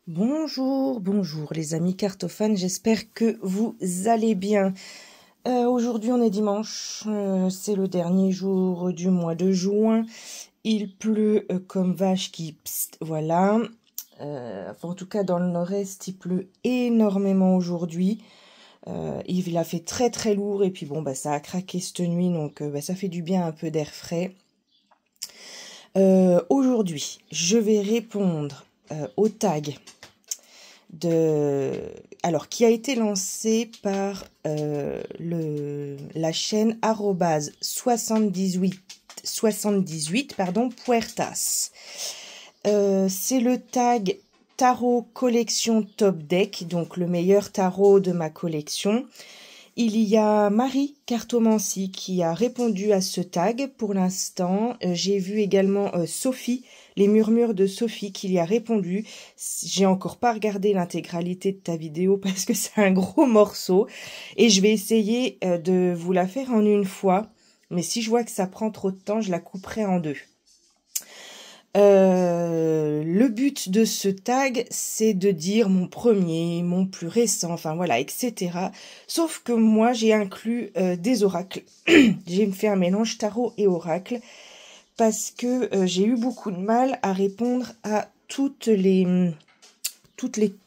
Bonjour, bonjour les amis cartophanes, j'espère que vous allez bien. Aujourd'hui on est dimanche, c'est le dernier jour du mois de juin. Il pleut comme vache qui psst, voilà. En tout cas dans le nord-est il pleut énormément aujourd'hui. Il a fait très très lourd et puis bon ça a craqué cette nuit donc ça fait du bien un peu d'air frais. Aujourd'hui je vais répondre au tag qui a été lancé par la chaîne @78 Puertas. C'est le tag tarot collection top deck, donc le meilleur tarot de ma collection. Il y a Marie Cartomancie qui a répondu à ce tag pour l'instant. J'ai vu également Sophie, les murmures de Sophie qui y a répondu. J'ai encore pas regardé l'intégralité de ta vidéo parce que c'est un gros morceau. Et je vais essayer de vous la faire en une fois. Mais si je vois que ça prend trop de temps, je la couperai en deux. Le but de ce tag, c'est de dire mon premier, mon plus récent, enfin voilà, etc. Sauf que moi, j'ai inclus des oracles. J'ai fait un mélange tarot et oracle parce que j'ai eu beaucoup de mal à répondre à toutes les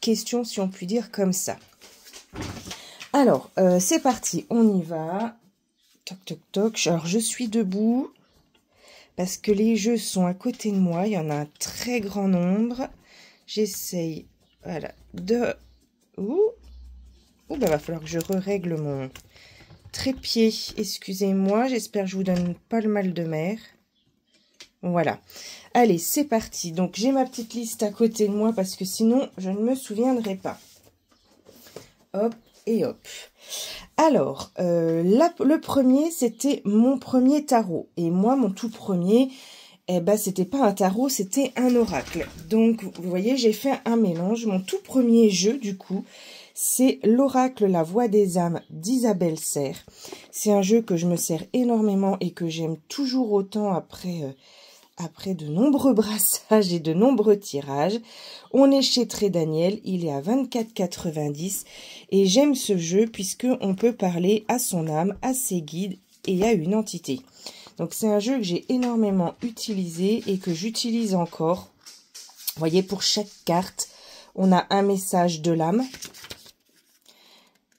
questions, si on peut dire comme ça. Alors, c'est parti, on y va. Toc, toc, toc. Alors, je suis debout. Parce que les jeux sont à côté de moi, il y en a un très grand nombre. J'essaye, voilà, va falloir que je règle mon trépied. Excusez-moi, j'espère que je vous donne pas le mal de mer. Voilà. Allez, c'est parti. Donc, j'ai ma petite liste à côté de moi parce que sinon, je ne me souviendrai pas. Hop et hop. Alors, le premier, c'était mon premier tarot. Et moi, mon tout premier, c'était pas un tarot, c'était un oracle. Donc, vous voyez, j'ai fait un mélange. Mon tout premier jeu, du coup, c'est l'oracle La Voix des âmes d'Isabelle Serres. C'est un jeu que je me sers énormément et que j'aime toujours autant après de nombreux brassages et de nombreux tirages. On est chez Très Daniel, il est à 24,90 et j'aime ce jeu puisque on peut parler à son âme, à ses guides et à une entité. Donc c'est un jeu que j'ai énormément utilisé et que j'utilise encore. Vous voyez, pour chaque carte, on a un message de l'âme,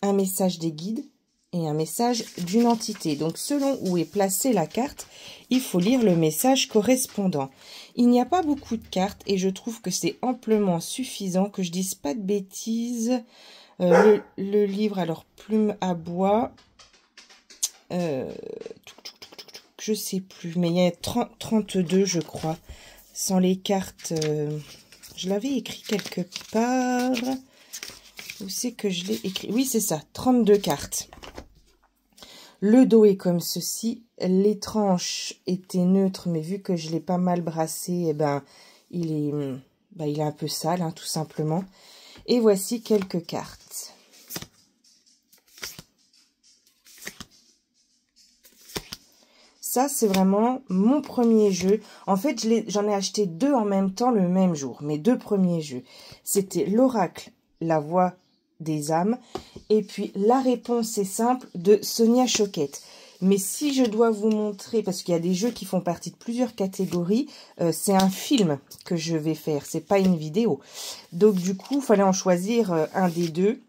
un message des guides et un message d'une entité. Donc, selon où est placée la carte, il faut lire le message correspondant. Il n'y a pas beaucoup de cartes et je trouve que c'est amplement suffisant, que je dise pas de bêtises. Le livre, alors, plume à bois, je sais plus, mais il y a 32, je crois, sans les cartes. Je l'avais écrit quelque part. Où c'est que je l'ai écrit? Oui, c'est ça, 32 cartes. Le dos est comme ceci. Les tranches étaient neutres, mais vu que je l'ai pas mal brassé, il est un peu sale, hein, tout simplement. Et voici quelques cartes. Ça, c'est vraiment mon premier jeu. En fait, j'en ai acheté deux en même temps le même jour. Mes deux premiers jeux. C'était l'oracle La Voix des âmes et puis La réponse est simple de Sonia Choquette. Mais si je dois vous montrer, parce qu'il y a des jeux qui font partie de plusieurs catégories, c'est un film que je vais faire, c'est pas une vidéo. Donc du coup, il fallait en choisir un des deux.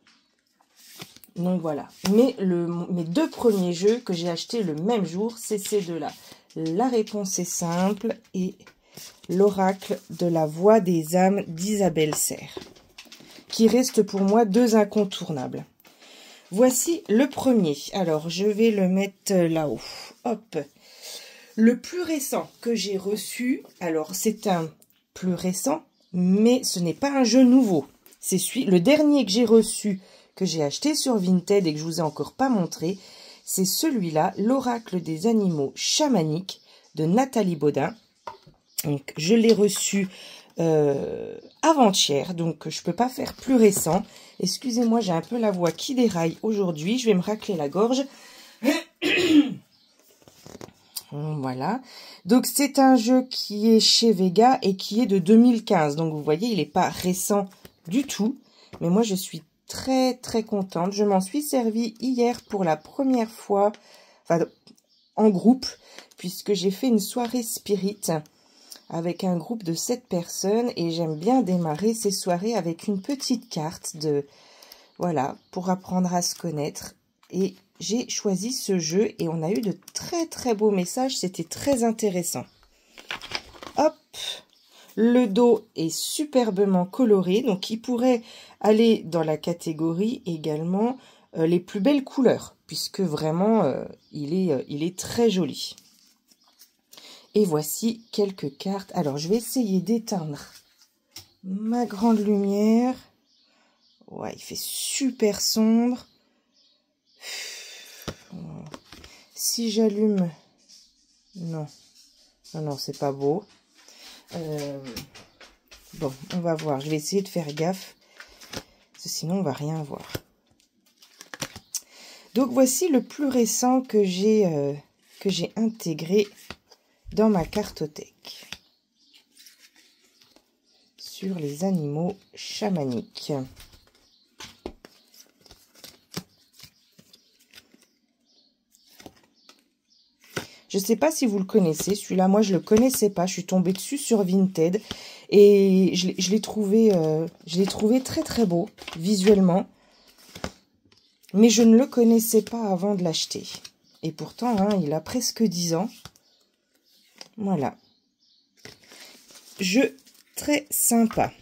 Donc voilà. Mais mes deux premiers jeux que j'ai achetés le même jour, c'est ces deux-là. La réponse est simple et l'oracle de La Voix des âmes d'Isabelle Serres, qui reste pour moi deux incontournables. Voici le premier. Alors, je vais le mettre là-haut. Hop. Le plus récent que j'ai reçu, alors c'est un plus récent, mais ce n'est pas un jeu nouveau. C'est le dernier que j'ai reçu, que j'ai acheté sur Vinted et que je vous ai encore pas montré. C'est celui-là, l'oracle des animaux chamaniques de Nathalie Baudin. Donc, je l'ai reçu avant-hier, donc je peux pas faire plus récent. Excusez-moi, j'ai un peu la voix qui déraille aujourd'hui. Je vais me racler la gorge. Voilà. Donc, c'est un jeu qui est chez Vega et qui est de 2015. Donc, vous voyez, il n'est pas récent du tout. Mais moi, je suis très, très contente. Je m'en suis servie hier pour la première fois, enfin, en groupe, puisque j'ai fait une soirée spirit avec un groupe de 7 personnes et j'aime bien démarrer ces soirées avec une petite carte de, voilà, pour apprendre à se connaître. Et j'ai choisi ce jeu et on a eu de très très beaux messages, c'était très intéressant. Hop, le dos est superbement coloré, donc il pourrait aller dans la catégorie également les plus belles couleurs, puisque vraiment il est très joli. Et voici quelques cartes. Alors, je vais essayer d'éteindre ma grande lumière. Ouais, il fait super sombre. Si j'allume... Non. Non, c'est pas beau. Bon, on va voir. Je vais essayer de faire gaffe. Parce que sinon, on va rien voir. Donc, voici le plus récent que j'ai intégré dans ma cartothèque sur les animaux chamaniques. Je ne sais pas si vous le connaissez, celui-là, moi je le connaissais pas, je suis tombée dessus sur Vinted et je l'ai trouvé très très beau visuellement, mais je ne le connaissais pas avant de l'acheter. Et pourtant, hein, il a presque 10 ans. Voilà. Jeu très sympa.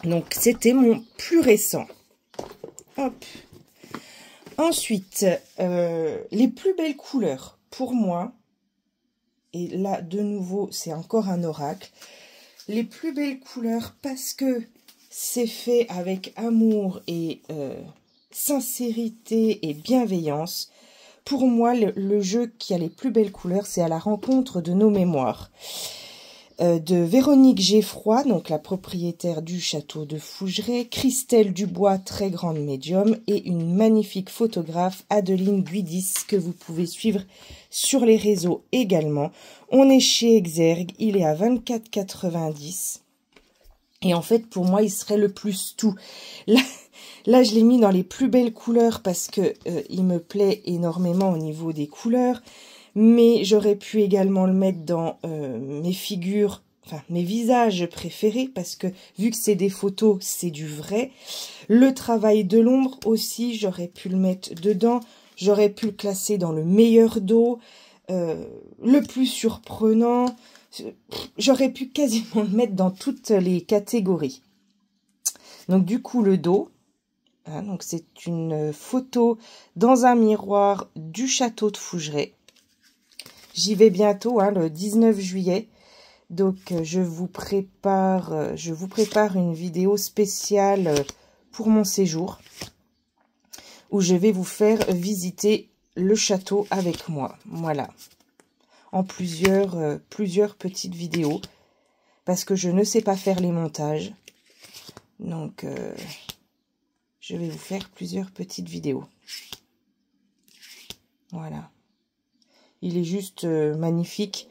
Donc, c'était mon plus récent. Hop. Ensuite, les plus belles couleurs pour moi. Et là, de nouveau, c'est encore un oracle. Les plus belles couleurs parce que c'est fait avec amour et sincérité et bienveillance. Pour moi, le jeu qui a les plus belles couleurs, c'est à la rencontre de nos mémoires. De Véronique Geffroy, donc la propriétaire du château de Fougeray, Christelle Dubois, très grande médium, et une magnifique photographe, Adeline Guidis, que vous pouvez suivre sur les réseaux également. On est chez Exergue, il est à 24,90 €. Et en fait, pour moi, il serait le plus tout. Là, je l'ai mis dans les plus belles couleurs parce que il me plaît énormément au niveau des couleurs. Mais j'aurais pu également le mettre dans mes figures, enfin mes visages préférés, parce que vu que c'est des photos, c'est du vrai. Le travail de l'ombre aussi, j'aurais pu le mettre dedans. J'aurais pu le classer dans le meilleur dos, le plus surprenant. J'aurais pu quasiment le mettre dans toutes les catégories. Donc du coup, le dos. Hein, donc c'est une photo dans un miroir du château de Fougeray. J'y vais bientôt, hein, le 19 juillet. Donc, je vous prépare une vidéo spéciale pour mon séjour où je vais vous faire visiter le château avec moi. Voilà. En plusieurs petites vidéos parce que je ne sais pas faire les montages. Donc, je vais vous faire plusieurs petites vidéos. Voilà. Il est juste magnifique.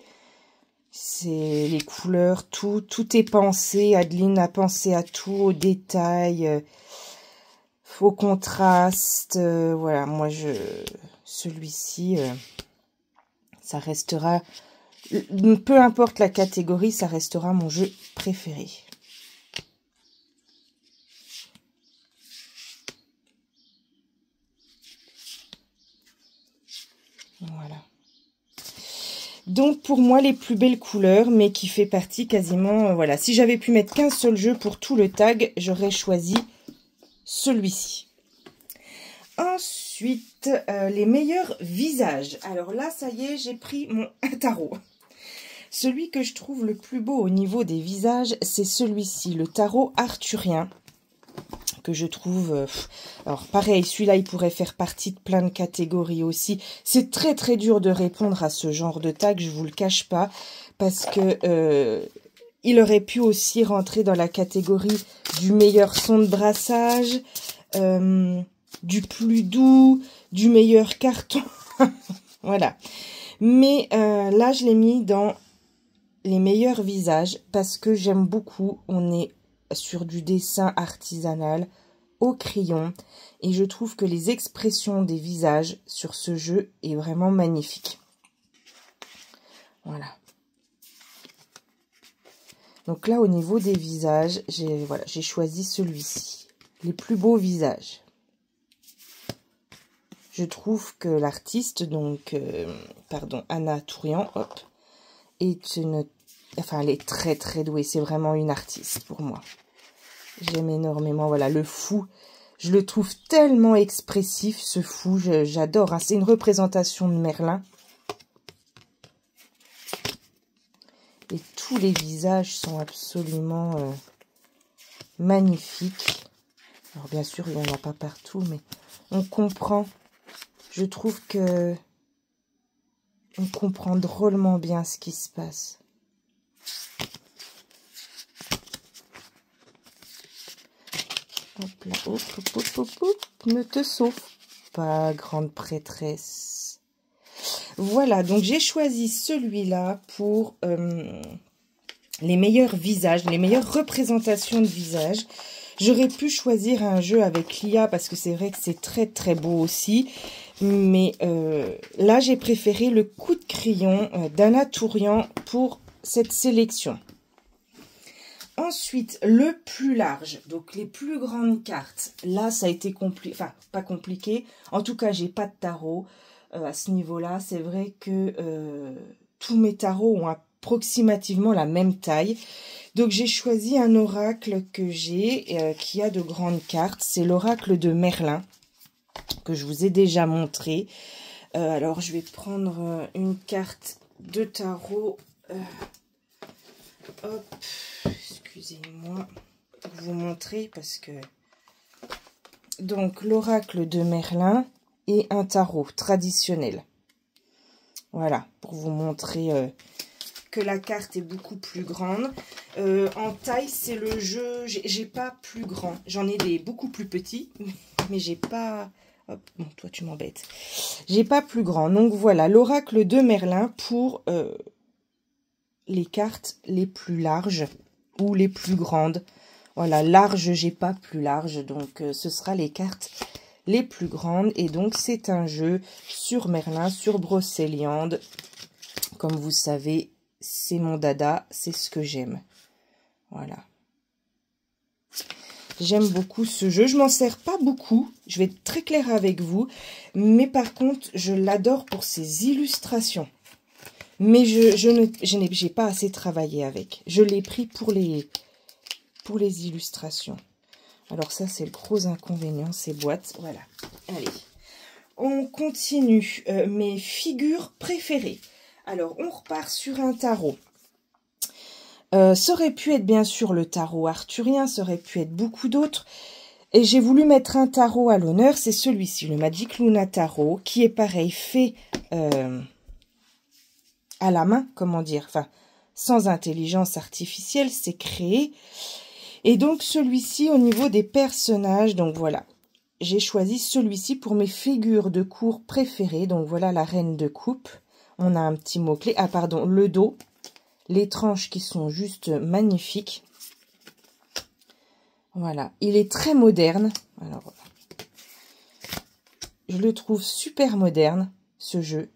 C'est les couleurs, tout est pensé. Adeline a pensé à tout, aux détails, au contraste. Voilà, moi, celui-ci, ça restera, peu importe la catégorie, ça restera mon jeu préféré. Voilà. Donc, pour moi, les plus belles couleurs, mais qui fait partie quasiment... voilà, si j'avais pu mettre qu'un seul jeu pour tout le tag, j'aurais choisi celui-ci. Ensuite, les meilleurs visages. Alors là, ça y est, j'ai pris mon tarot. Celui que je trouve le plus beau au niveau des visages, c'est celui-ci, le tarot arthurien. Que je trouve... alors pareil, celui-là, il pourrait faire partie de plein de catégories aussi. C'est très très dur de répondre à ce genre de tag, je vous le cache pas, parce que il aurait pu aussi rentrer dans la catégorie du meilleur son de brassage, du plus doux, du meilleur carton. Voilà. Mais là, je l'ai mis dans les meilleurs visages parce que j'aime beaucoup. On est sur du dessin artisanal au crayon. Et je trouve que les expressions des visages sur ce jeu est vraiment magnifique. Voilà. Donc là, au niveau des visages, j'ai choisi celui-ci. Les plus beaux visages. Je trouve que l'artiste, donc, Anna Tourian, hop, elle est très très douée. C'est vraiment une artiste pour moi. J'aime énormément. Voilà, le fou. Je le trouve tellement expressif, ce fou. J'adore. Hein. C'est une représentation de Merlin. Et tous les visages sont absolument magnifiques. Alors bien sûr, il n'y en a pas partout, mais on comprend. Je trouve que on comprend drôlement bien ce qui se passe. Hop là, hop, hop, hop, hop, hop. Ne te sauve pas, grande prêtresse. Voilà, donc j'ai choisi celui-là pour les meilleurs visages, les meilleures représentations de visages. J'aurais pu choisir un jeu avec l'IA parce que c'est vrai que c'est très très beau aussi. Mais là, j'ai préféré le coup de crayon d'Anna Tourian pour cette sélection. Ensuite, le plus large, donc les plus grandes cartes. Là, ça a été compliqué, enfin, pas compliqué. En tout cas, j'ai pas de tarot à ce niveau-là. C'est vrai que tous mes tarots ont approximativement la même taille. Donc, j'ai choisi un oracle que j'ai, qui a de grandes cartes. C'est l'oracle de Merlin, que je vous ai déjà montré. Alors, je vais prendre une carte de tarot. Hop, excusez-moi pour vous montrer parce que... Donc, l'oracle de Merlin et un tarot traditionnel. Voilà, pour vous montrer que la carte est beaucoup plus grande. En taille, c'est le jeu... J'ai pas plus grand. J'en ai des beaucoup plus petits, mais j'ai pas... Hop, bon, toi, tu m'embêtes. J'ai pas plus grand. Donc, voilà, l'oracle de Merlin pour... les cartes les plus larges ou les plus grandes. Voilà, large, j'ai pas plus large, donc ce sera les cartes les plus grandes. Et donc, c'est un jeu sur Merlin, sur Brocéliande. Comme vous savez, c'est mon dada, c'est ce que j'aime. Voilà. J'aime beaucoup ce jeu. Je m'en sers pas beaucoup, je vais être très claire avec vous. Mais par contre, je l'adore pour ses illustrations. Mais j'ai pas assez travaillé avec. Je l'ai pris pour les illustrations. Alors ça, c'est le gros inconvénient, ces boîtes. Voilà. Allez. On continue. Mes figures préférées. Alors, on repart sur un tarot. Ça aurait pu être bien sûr le tarot arthurien, ça aurait pu être beaucoup d'autres. Et j'ai voulu mettre un tarot à l'honneur, c'est celui-ci, le Magic Luna Tarot, qui est pareil, fait... à la main, comment dire, enfin, sans intelligence artificielle, c'est créé. Et donc, celui-ci, au niveau des personnages, donc voilà, j'ai choisi celui-ci pour mes figures de cour préférées. Donc, voilà la reine de coupe. On a un petit mot-clé. Ah, pardon, le dos. Les tranches qui sont juste magnifiques. Voilà, il est très moderne. Alors, je le trouve super moderne, ce jeu.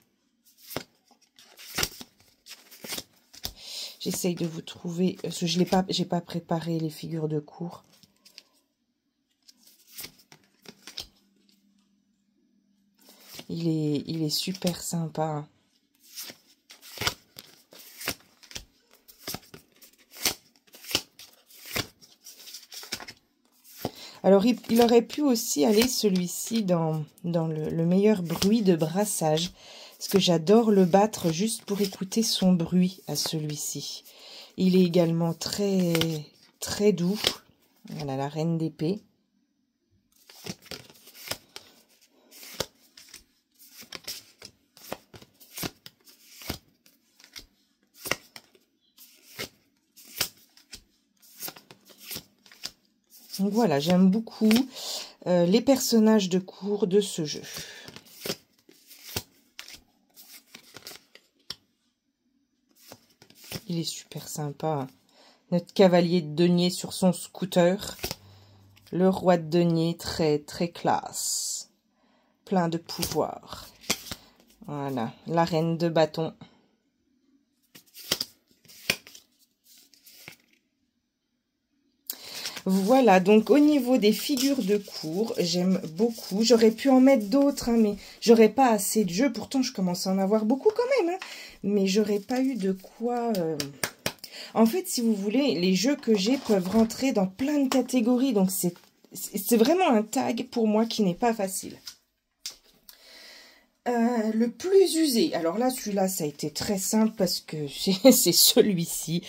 J'essaye de vous trouver, parce que j'ai pas préparé les figures de cour. Il est super sympa. Alors, il aurait pu aussi aller celui-ci dans le meilleur bruit de brassage. Parce que j'adore le battre juste pour écouter son bruit à celui-ci. Il est également très, très doux. Voilà, la reine d'épée. Donc voilà, j'aime beaucoup les personnages de cour de ce jeu. Il est super sympa. Notre cavalier de denier sur son scooter. Le roi de denier, très très classe. Plein de pouvoir. Voilà, la reine de bâton. Voilà, donc au niveau des figures de cour, j'aime beaucoup. J'aurais pu en mettre d'autres, hein, mais j'aurais pas assez de jeux. Pourtant, je commence à en avoir beaucoup quand même. Hein, mais j'aurais pas eu de quoi... En fait, si vous voulez, les jeux que j'ai peuvent rentrer dans plein de catégories. Donc, c'est vraiment un tag pour moi qui n'est pas facile. Le plus usé. Alors là, celui-là, ça a été très simple parce que c'est celui-ci.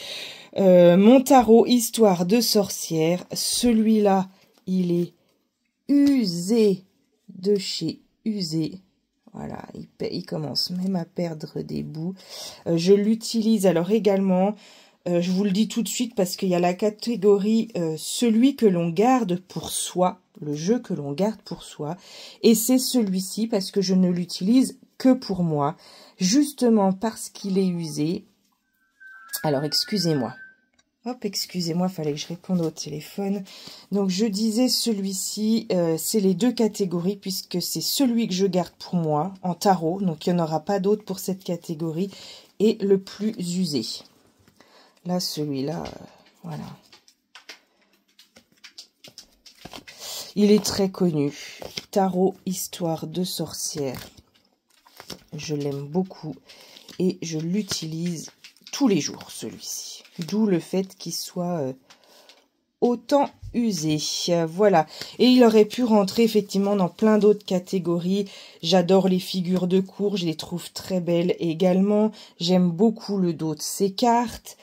Mon tarot Histoire de sorcière. Celui-là, il est usé de chez usé. Voilà, il commence même à perdre des bouts. Je l'utilise alors également, je vous le dis tout de suite parce qu'il y a la catégorie celui que l'on garde pour soi, le jeu que l'on garde pour soi. Et c'est celui-ci parce que je ne l'utilise que pour moi, justement parce qu'il est usé. Alors, excusez-moi. Hop, excusez-moi, fallait que je réponde au téléphone. Donc, je disais celui-ci, c'est les deux catégories puisque c'est celui que je garde pour moi en tarot. Donc, il n'y en aura pas d'autre pour cette catégorie. Et le plus usé. Là, celui-là, voilà. Il est très connu. Tarot Histoire de sorcière. Je l'aime beaucoup et je l'utilise tous les jours, celui-ci. D'où le fait qu'il soit autant usé. Voilà. Et il aurait pu rentrer effectivement dans plein d'autres catégories. J'adore les figures de cour, je les trouve très belles également. J'aime beaucoup le dos de ces cartes.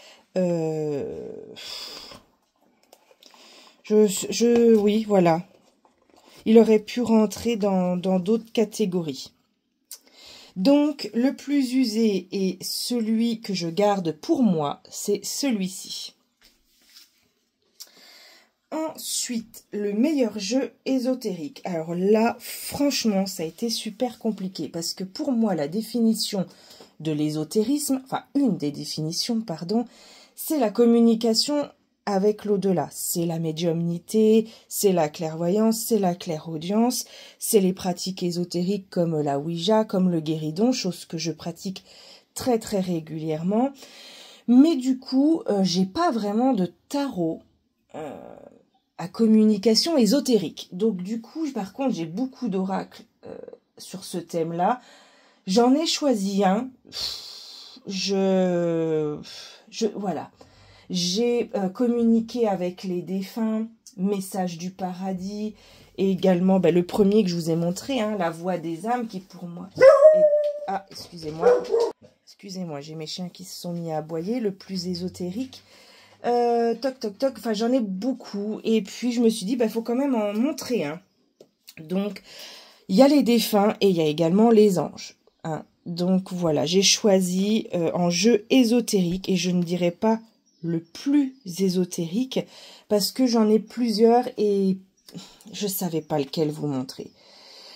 Oui, voilà. Il aurait pu rentrer dans d'autres catégories. Donc, le plus usé et celui que je garde pour moi, c'est celui-ci. Ensuite, le meilleur jeu ésotérique. Alors là, franchement, ça a été super compliqué parce que pour moi, la définition de l'ésotérisme, enfin une des définitions, pardon, c'est la communication avec l'au-delà. C'est la médiumnité, c'est la clairvoyance, c'est la clairaudience, c'est les pratiques ésotériques comme la Ouija, comme le guéridon, chose que je pratique très très régulièrement. Mais du coup, j'ai pas vraiment de tarot à communication ésotérique. Donc du coup, par contre, j'ai beaucoup d'oracles sur ce thème-là. J'en ai choisi un. Voilà. J'ai communiqué avec les défunts, message du paradis, et également le premier que je vous ai montré, hein, la voix des âmes, qui pour moi est... Ah, excusez-moi. Excusez-moi, j'ai mes chiens qui se sont mis à aboyer, le plus ésotérique. Toc, toc, toc, enfin j'en ai beaucoup. Et puis je me suis dit, faut quand même en montrer un. Donc, il y a les défunts et il y a également les anges. Hein. Donc voilà, j'ai choisi en jeu ésotérique, et je ne dirais pas le plus ésotérique parce que j'en ai plusieurs et je savais pas lequel vous montrer.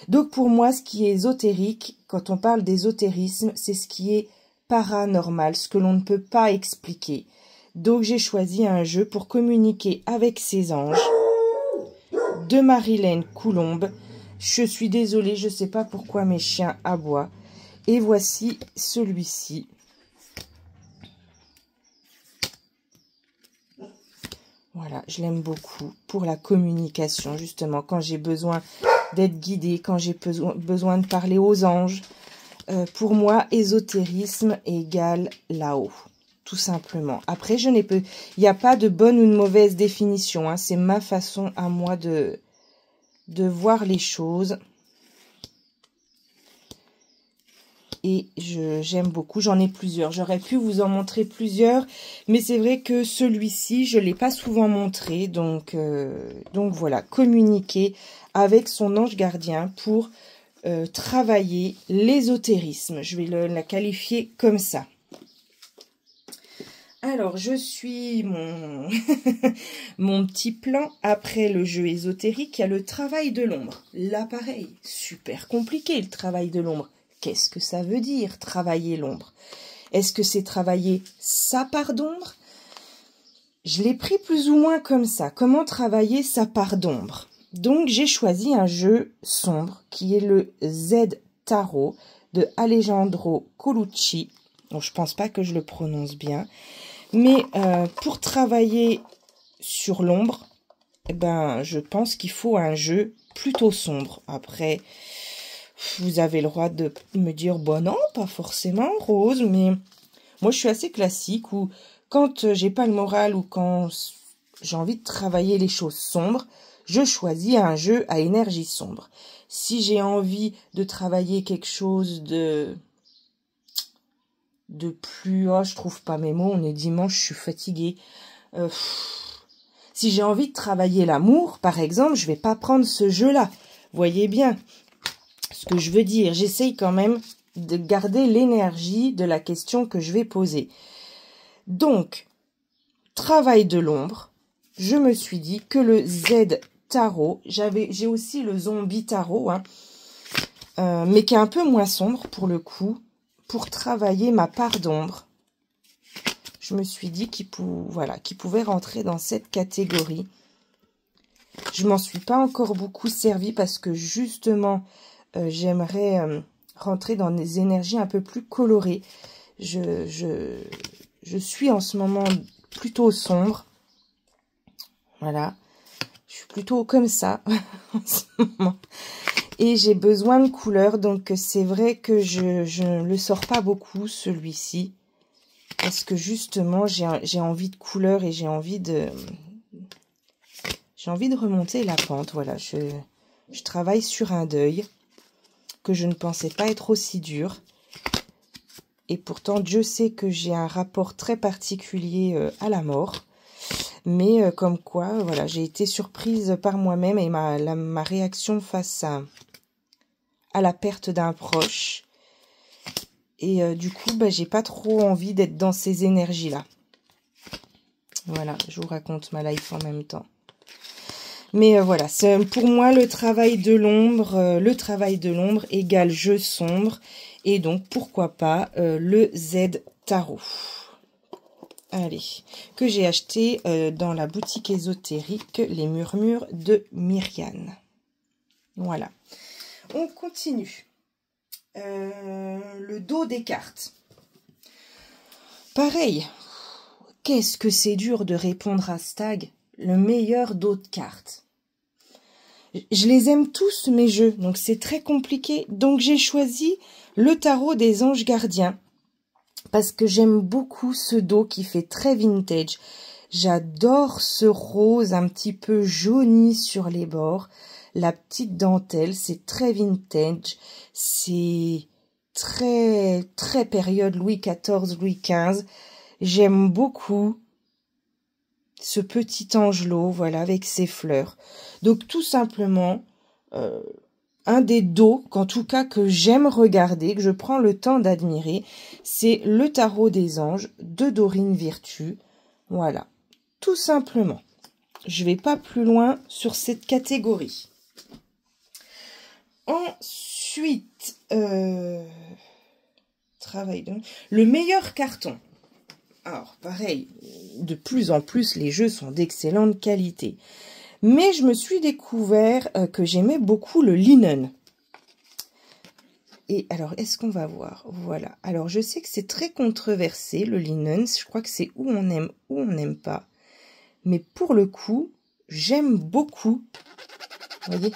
Donc pour moi, ce qui est ésotérique, quand on parle d'ésotérisme, c'est ce qui est paranormal, ce que l'on ne peut pas expliquer. Donc j'ai choisi un jeu pour communiquer avec ces anges de Marilène Coulombe. Je suis désolée, je ne sais pas pourquoi mes chiens aboient. Et voici celui-ci. Voilà, je l'aime beaucoup pour la communication, justement, quand j'ai besoin d'être guidée, quand j'ai besoin de parler aux anges. Pour moi, ésotérisme égale là-haut, tout simplement. Après, il n'y a pas de bonne ou de mauvaise définition, hein, c'est ma façon à moi de voir les choses. Et j'aime beaucoup, j'en ai plusieurs. J'aurais pu vous en montrer plusieurs, mais c'est vrai que celui-ci, je ne l'ai pas souvent montré. Donc voilà, communiquer avec son ange gardien pour travailler l'ésotérisme. Je vais la qualifier comme ça. Alors, je suis mon petit plan après le jeu ésotérique. Il y a le travail de l'ombre. Là, pareil, super compliqué le travail de l'ombre. Qu'est-ce que ça veut dire, travailler l'ombre? Est-ce que c'est travailler sa part d'ombre? je l'ai pris plus ou moins comme ça. Comment travailler sa part d'ombre? Donc, j'ai choisi un jeu sombre qui est le Z Tarot de Alejandro Colucci. Bon, je pense pas que je le prononce bien. Mais pour travailler sur l'ombre, eh ben, je pense qu'il faut un jeu plutôt sombre. Après, vous avez le droit de me dire, bon non, pas forcément rose, mais moi je suis assez classique où quand j'ai pas le moral ou quand j'ai envie de travailler les choses sombres, je choisis un jeu à énergie sombre. Si j'ai envie de travailler quelque chose de plus... Oh, je trouve pas mes mots, on est dimanche, je suis fatiguée. Si j'ai envie de travailler l'amour, par exemple, je vais pas prendre ce jeu-là. Voyez bien ce que je veux dire. J'essaye quand même de garder l'énergie de la question que je vais poser. Donc, travail de l'ombre, je me suis dit que le Z Tarot, j'ai aussi le Zombie Tarot, hein, mais qui est un peu moins sombre pour le coup, pour travailler ma part d'ombre. Je me suis dit qu'il pouvait rentrer dans cette catégorie. Je m'en suis pas encore beaucoup servi parce que justement, j'aimerais rentrer dans des énergies un peu plus colorées. Je suis en ce moment plutôt sombre. Voilà. Je suis plutôt comme ça en ce moment. Et j'ai besoin de couleurs. Donc, c'est vrai que je ne le sors pas beaucoup, celui-ci. Parce que justement, j'ai envie de couleurs et j'ai envie de remonter la pente. Voilà, je travaille sur un deuil que je ne pensais pas être aussi dur. Et pourtant, Dieu sait que j'ai un rapport très particulier à la mort. Mais comme quoi, voilà, j'ai été surprise par moi-même et ma réaction face à la perte d'un proche. Et du coup, j'ai pas trop envie d'être dans ces énergies-là. Voilà, je vous raconte ma life en même temps. Mais voilà, pour moi, le travail de l'ombre égale jeu sombre. Et donc, pourquoi pas le Z Tarot. Allez, que j'ai acheté dans la boutique ésotérique Les Murmures de Myriane. Voilà. On continue. Le dos des cartes. Pareil. Qu'est-ce que c'est dur de répondre à Stag, le meilleur dos de cartes. Je les aime tous, mes jeux, donc c'est très compliqué. Donc j'ai choisi le tarot des anges gardiens, parce que j'aime beaucoup ce dos qui fait très vintage. J'adore ce rose un petit peu jauni sur les bords. La petite dentelle, c'est très vintage. C'est très, très période Louis XIV, Louis XV. J'aime beaucoup ce petit angelot, voilà, avec ses fleurs. Donc, tout simplement, un des dos, qu'en tout cas, que j'aime regarder, que je prends le temps d'admirer, c'est le tarot des anges de Dorine Virtue. Voilà, tout simplement. Je vais pas plus loin sur cette catégorie. Ensuite, le meilleur carton. Alors, pareil, de plus en plus, les jeux sont d'excellente qualité. Mais je me suis découvert que j'aimais beaucoup le linen. Et alors, est-ce qu'on va voir? Voilà. Alors, je sais que c'est très controversé, le linen. Je crois que c'est où on aime, ou on n'aime pas. Mais pour le coup, j'aime beaucoup. Vous voyez?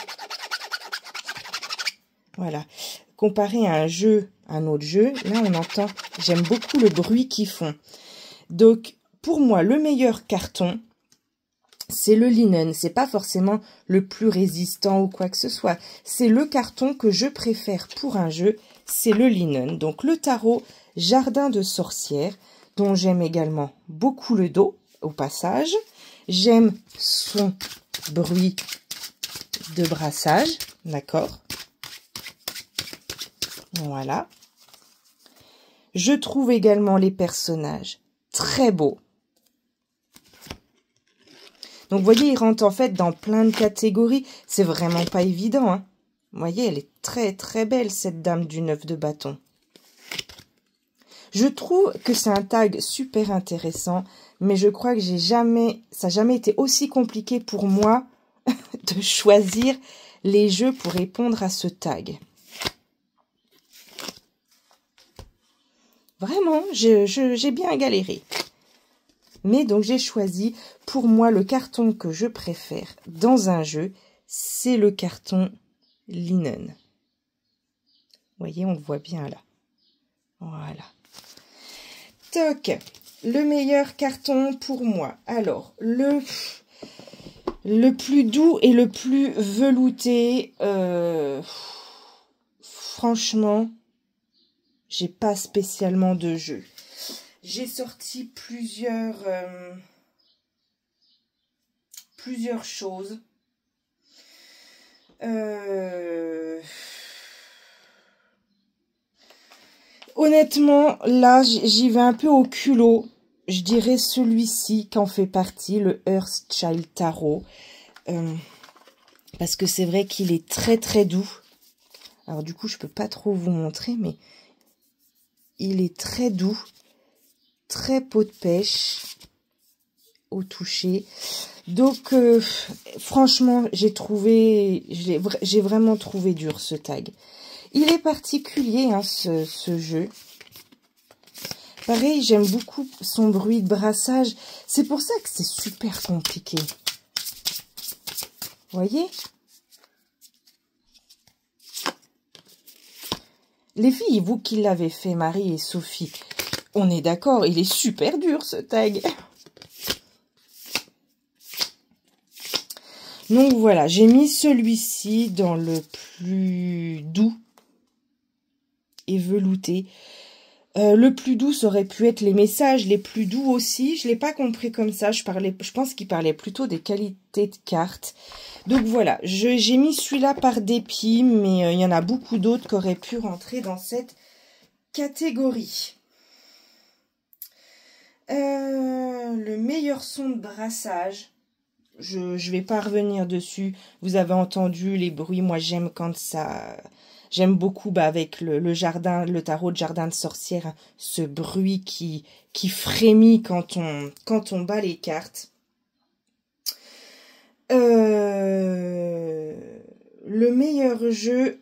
Voilà. Comparé à un autre jeu, là, on entend, j'aime beaucoup le bruit qu'ils font. Donc, pour moi, le meilleur carton, c'est le linen. C'est pas forcément le plus résistant ou quoi que ce soit. C'est le carton que je préfère pour un jeu, c'est le linen. Donc, le tarot Jardin de sorcières, dont j'aime également beaucoup le dos, au passage. J'aime son bruit de brassage, d'accord? Voilà. Je trouve également les personnages très beaux. Donc, vous voyez, il rentre en fait dans plein de catégories. C'est vraiment pas évident, hein. Vous voyez, elle est très, très belle, cette dame du 9 de bâton. Je trouve que c'est un tag super intéressant, mais je crois que ça n'a jamais été aussi compliqué pour moi de choisir les jeux pour répondre à ce tag. Vraiment, j'ai bien galéré. Mais donc j'ai choisi, pour moi, le carton que je préfère dans un jeu, c'est le carton linen. Vous voyez, on le voit bien là. Voilà. Toc, le meilleur carton pour moi. Alors, le plus doux et le plus velouté, franchement, j'ai pas spécialement de jeu. J'ai sorti plusieurs choses. Honnêtement, là, j'y vais un peu au culot. Je dirais celui-ci qu'en fait partie, le Earthchild Tarot. Parce que c'est vrai qu'il est très très doux. Alors du coup, je peux pas trop vous montrer, mais il est très doux. Très peau de pêche au toucher. Donc, franchement, j'ai vraiment trouvé dur ce tag. Il est particulier, hein, ce jeu. Pareil, j'aime beaucoup son bruit de brassage. C'est pour ça que c'est super compliqué. Vous voyez? Les filles, vous qui l'avez fait, Marie et Sophie, on est d'accord, il est super dur ce tag. Donc voilà, j'ai mis celui-ci dans le plus doux et velouté. Le plus doux, ça aurait pu être les messages les plus doux aussi. Je ne l'ai pas compris comme ça. Je pense qu'il parlait plutôt des qualités de cartes. Donc voilà, j'ai mis celui-là par dépit, mais il y en a beaucoup d'autres qui auraient pu rentrer dans cette catégorie. Le meilleur son de brassage. Je ne vais pas revenir dessus. Vous avez entendu les bruits. Moi, j'aime quand ça... J'aime beaucoup avec le jardin, le tarot de jardin de sorcière, ce bruit qui frémit quand on bat les cartes. Le meilleur jeu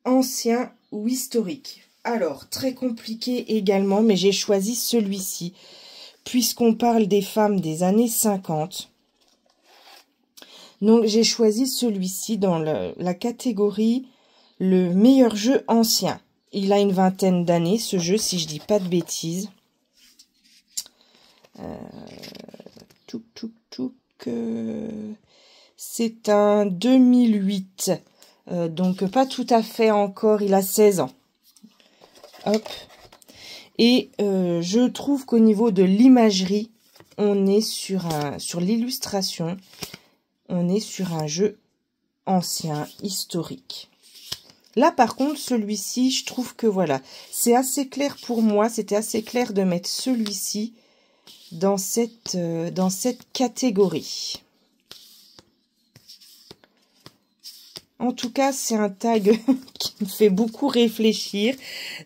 ancien ou historique. Alors, très compliqué également, mais j'ai choisi celui-ci, puisqu'on parle des femmes des années 50. Donc, j'ai choisi celui-ci dans la catégorie le meilleur jeu ancien. Il a une vingtaine d'années, ce jeu, si je dis pas de bêtises. C'est un 2008. Donc, pas tout à fait encore, il a 16 ans. Hop. Et je trouve qu'au niveau de l'imagerie, on est sur l'illustration, on est sur un jeu ancien, historique. Là, par contre, celui-ci, je trouve que voilà, c'est assez clair pour moi. C'était assez clair de mettre celui-ci dans cette catégorie. En tout cas, c'est un tag qui me fait beaucoup réfléchir.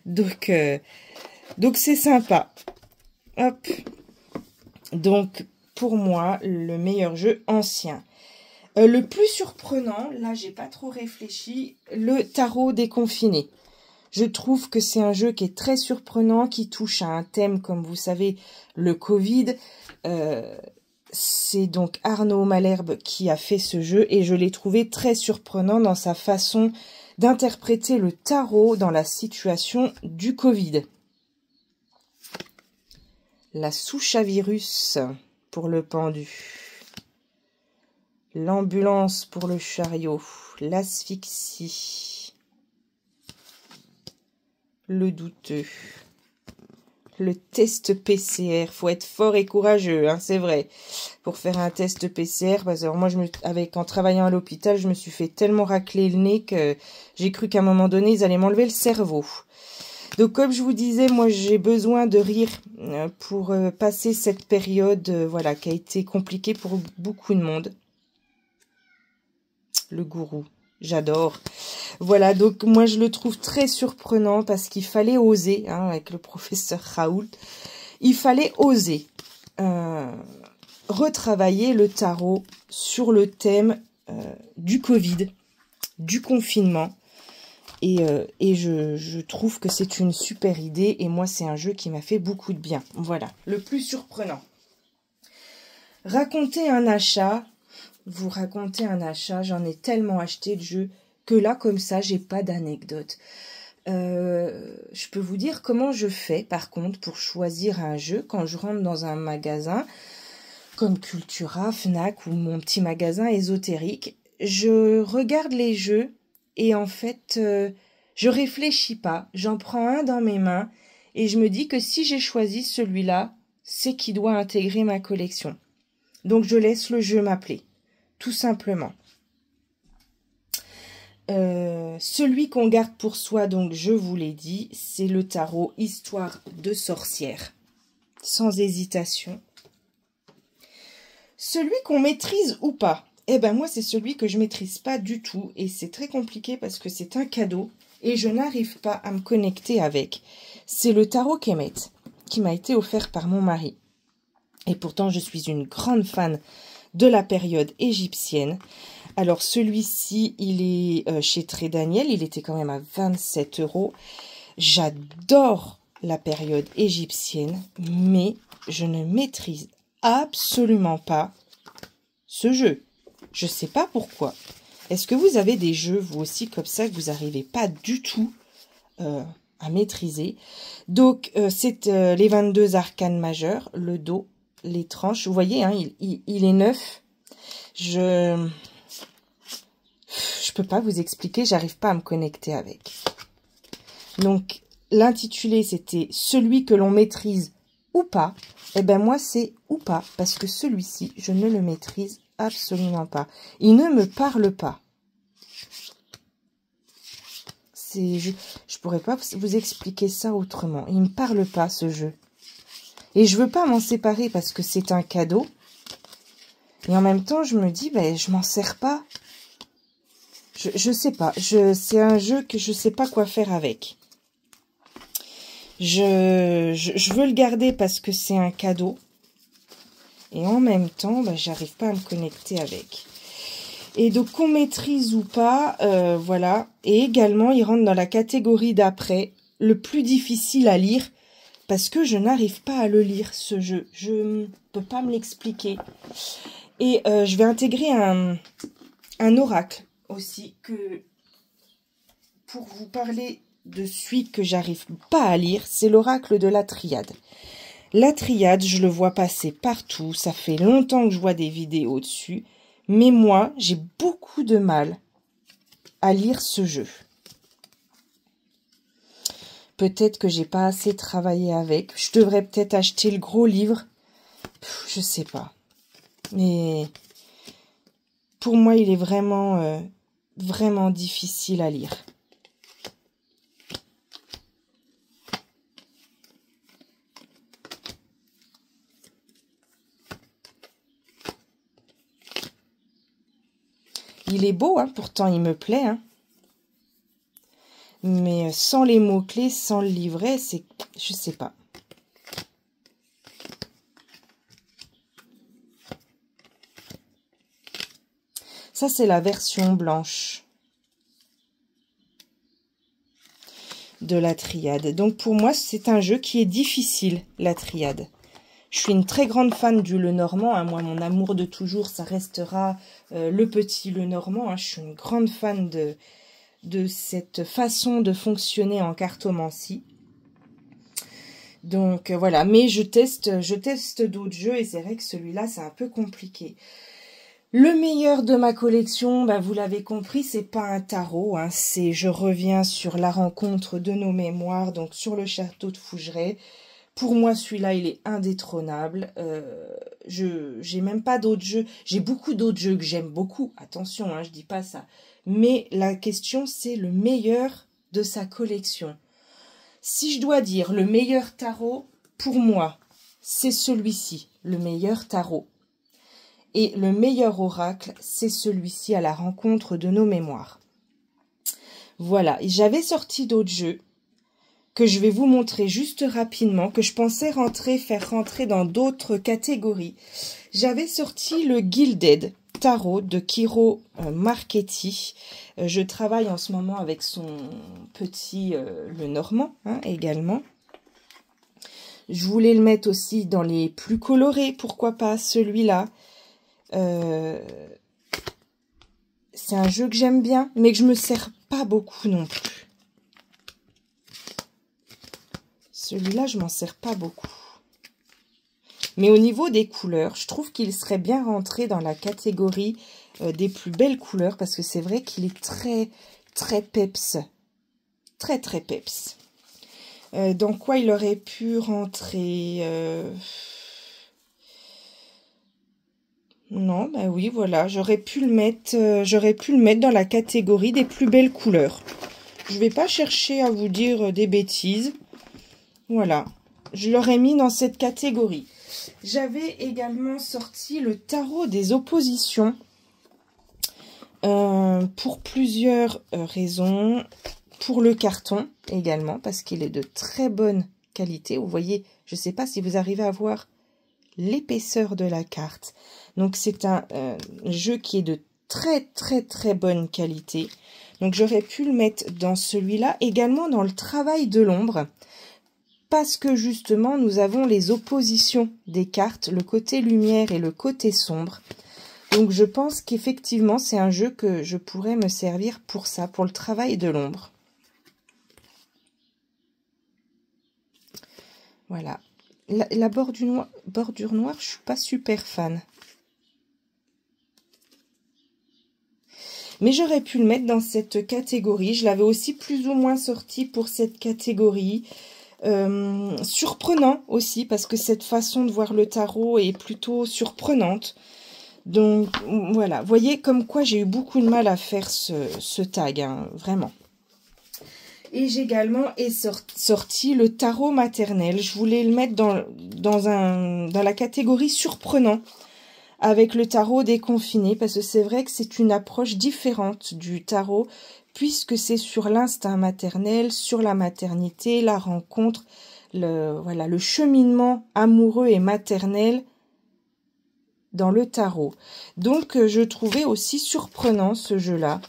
Donc c'est sympa. Hop. Donc, pour moi, le meilleur jeu ancien. Le plus surprenant, là j'ai pas trop réfléchi, le tarot déconfiné. Je trouve que c'est un jeu qui est très surprenant, qui touche à un thème, comme vous savez, le Covid. C'est donc Arnaud Malherbe qui a fait ce jeu et je l'ai trouvé très surprenant dans sa façon d'interpréter le tarot dans la situation du Covid. La souche à virus pour le pendu. L'ambulance pour le chariot, l'asphyxie, le douteux, le test PCR. Faut être fort et courageux, hein, c'est vrai, pour faire un test PCR. Parce que moi, en travaillant à l'hôpital, je me suis fait tellement racler le nez que j'ai cru qu'à un moment donné, ils allaient m'enlever le cerveau. Donc, comme je vous disais, moi, j'ai besoin de rire pour passer cette période, voilà, qui a été compliquée pour beaucoup de monde. Le gourou, j'adore. Voilà, donc moi je le trouve très surprenant parce qu'il fallait oser, hein, avec le professeur Raoult, il fallait oser retravailler le tarot sur le thème du Covid, du confinement. Et je trouve que c'est une super idée. Et moi, c'est un jeu qui m'a fait beaucoup de bien. Voilà, le plus surprenant. Raconter un achat. Vous racontez un achat. J'en ai tellement acheté de jeux que là, comme ça, j'ai pas d'anecdote. Je peux vous dire comment je fais, par contre, pour choisir un jeu quand je rentre dans un magasin comme Cultura, Fnac ou mon petit magasin ésotérique. Je regarde les jeux et en fait, je réfléchis pas. J'en prends un dans mes mains et je me dis que si j'ai choisi celui-là, c'est qu'il doit intégrer ma collection. Donc je laisse le jeu m'appeler, tout simplement. Celui qu'on garde pour soi, donc je vous l'ai dit, c'est le tarot Histoire de sorcière, sans hésitation. Celui qu'on maîtrise ou pas, eh ben moi c'est celui que je maîtrise pas du tout et c'est très compliqué parce que c'est un cadeau et je n'arrive pas à me connecter avec. C'est le tarot Kemet qui m'a été offert par mon mari. Et pourtant je suis une grande fan de la période égyptienne. Alors celui-ci, il est chez Très Daniel, il était quand même à 27 €. J'adore la période égyptienne, mais je ne maîtrise absolument pas ce jeu. Je ne sais pas pourquoi. Est-ce que vous avez des jeux, vous aussi, comme ça, que vous n'arrivez pas du tout à maîtriser? Donc, c'est les 22 arcanes majeures, le dos, les tranches. Vous voyez, hein, il est neuf. Je peux pas vous expliquer, j'arrive pas à me connecter avec. Donc, l'intitulé, c'était « Celui que l'on maîtrise ou pas ». Eh ben moi, c'est « ou pas », parce que celui-ci, je ne le maîtrise absolument pas. Il ne me parle pas. Je pourrais pas vous expliquer ça autrement. Il me parle pas, ce jeu. Et je veux pas m'en séparer parce que c'est un cadeau. Et en même temps, je me dis, ben, je m'en sers pas. Je sais pas. C'est un jeu que je sais pas quoi faire avec. Je veux le garder parce que c'est un cadeau. Et en même temps, ben, j'arrive pas à me connecter avec. Et donc, qu'on maîtrise ou pas, voilà. Et également, il rentre dans la catégorie d'après, le plus difficile à lire, parce que je n'arrive pas à le lire, ce jeu. Je ne peux pas me l'expliquer. Et je vais intégrer un oracle aussi, que pour vous parler de celui que j'arrive pas à lire, c'est l'oracle de la triade. La triade, je le vois passer partout, ça fait longtemps que je vois des vidéos dessus, mais moi, j'ai beaucoup de mal à lire ce jeu. Peut-être que j'ai pas assez travaillé avec, je devrais peut-être acheter le gros livre, je sais pas. Mais pour moi, il est vraiment, vraiment difficile à lire. Il est beau, hein, pourtant il me plaît. Hein. Mais sans les mots-clés, sans le livret, c'est... Je sais pas. Ça, c'est la version blanche de la triade. Donc pour moi, c'est un jeu qui est difficile, la triade. Je suis une très grande fan du Lenormand. Hein. Moi, mon amour de toujours, ça restera le petit Lenormand. Hein. Je suis une grande fan de cette façon de fonctionner en cartomancie. Donc voilà, mais je teste d'autres jeux et c'est vrai que celui-là, c'est un peu compliqué. Le meilleur de ma collection, bah, vous l'avez compris, c'est pas un tarot. Hein. C'est je reviens sur la rencontre de nos mémoires, donc sur le château de Fougeray. Pour moi, celui-là, il est indétrônable. J'ai même pas d'autres jeux. J'ai beaucoup d'autres jeux que j'aime beaucoup. Attention, hein, je dis pas ça. Mais la question, c'est le meilleur de sa collection. Si je dois dire le meilleur tarot, pour moi, c'est celui-ci, le meilleur tarot. Et le meilleur oracle, c'est celui-ci à la rencontre de nos mémoires. Voilà, j'avais sorti d'autres jeux que je vais vous montrer juste rapidement, que je pensais faire rentrer dans d'autres catégories. J'avais sorti le Gilded Tarot de Kiro Marchetti. Je travaille en ce moment avec son petit le Normand également. Je voulais le mettre aussi dans les plus colorés, pourquoi pas celui-là. C'est un jeu que j'aime bien, mais que je me sers pas beaucoup non plus. Celui-là, je m'en sers pas beaucoup. Mais au niveau des couleurs, je trouve qu'il serait bien rentré dans la catégorie des plus belles couleurs, parce que c'est vrai qu'il est très, très peps. Très, très peps. Dans quoi il aurait pu rentrer Non, bah oui, voilà, j'aurais pu le mettre dans la catégorie des plus belles couleurs. Je vais pas chercher à vous dire des bêtises. Voilà, je l'aurais mis dans cette catégorie. J'avais également sorti le tarot des oppositions pour plusieurs raisons. Pour le carton également, parce qu'il est de très bonne qualité. Vous voyez, je ne sais pas si vous arrivez à voir l'épaisseur de la carte. Donc c'est un jeu qui est de très très très bonne qualité. Donc j'aurais pu le mettre dans celui-là, également dans le travail de l'ombre, parce que justement nous avons les oppositions des cartes, le côté lumière et le côté sombre. Donc je pense qu'effectivement c'est un jeu que je pourrais me servir pour ça, pour le travail de l'ombre. Voilà. La bordure noire, je suis pas super fan. Mais j'aurais pu le mettre dans cette catégorie. Je l'avais aussi plus ou moins sorti pour cette catégorie. Surprenant aussi, parce que cette façon de voir le tarot est plutôt surprenante. Donc voilà, vous voyez comme quoi j'ai eu beaucoup de mal à faire ce tag, hein, vraiment. Et j'ai également sorti le tarot maternel. Je voulais le mettre dans la catégorie surprenant avec le tarot déconfiné, parce que c'est vrai que c'est une approche différente du tarot, puisque c'est sur l'instinct maternel, sur la maternité, la rencontre, le cheminement amoureux et maternel dans le tarot. Donc je trouvais aussi surprenant ce jeu-là.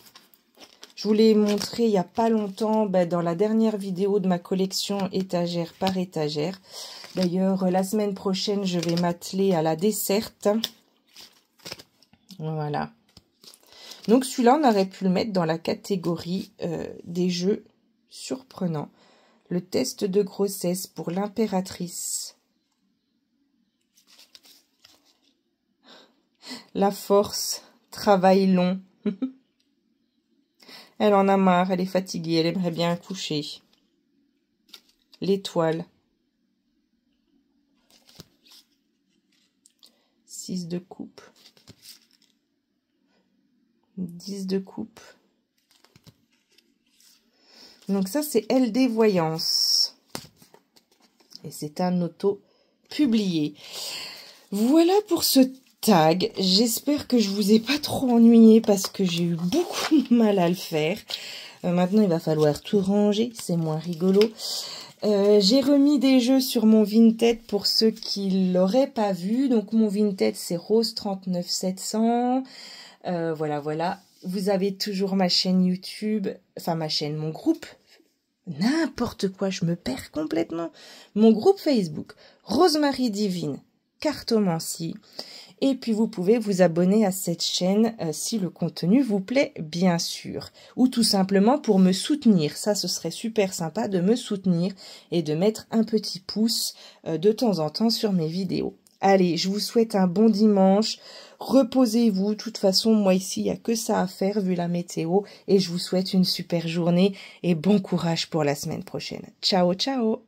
Je vous l'ai montré il n'y a pas longtemps dans la dernière vidéo de ma collection étagère par étagère. D'ailleurs, la semaine prochaine, je vais m'atteler à la desserte. Voilà. Donc celui-là, on aurait pu le mettre dans la catégorie des jeux surprenants. Le test de grossesse pour l'impératrice. La force, travail long. Elle en a marre, elle est fatiguée, elle aimerait bien coucher. L'étoile. 6 de coupe. 10 de coupe. Donc ça, c'est LD Voyance. Et c'est un auto publié. Voilà pour ce tag. J'espère que je vous ai pas trop ennuyé parce que j'ai eu beaucoup de mal à le faire. Maintenant, il va falloir tout ranger. C'est moins rigolo. J'ai remis des jeux sur mon Vinted pour ceux qui l'auraient pas vu. Donc, mon Vinted, c'est Rose 39700. Voilà. Vous avez toujours ma chaîne YouTube. Enfin, mon groupe. N'importe quoi, je me perds complètement. Mon groupe Facebook, Rosemarie Divine, Cartomancie. Et puis, vous pouvez vous abonner à cette chaîne si le contenu vous plaît, bien sûr. Ou tout simplement pour me soutenir. Ça, ce serait super sympa de me soutenir et de mettre un petit pouce de temps en temps sur mes vidéos. Allez, je vous souhaite un bon dimanche. Reposez-vous. De toute façon, moi ici, il n'y a que ça à faire vu la météo. Et je vous souhaite une super journée et bon courage pour la semaine prochaine. Ciao, ciao!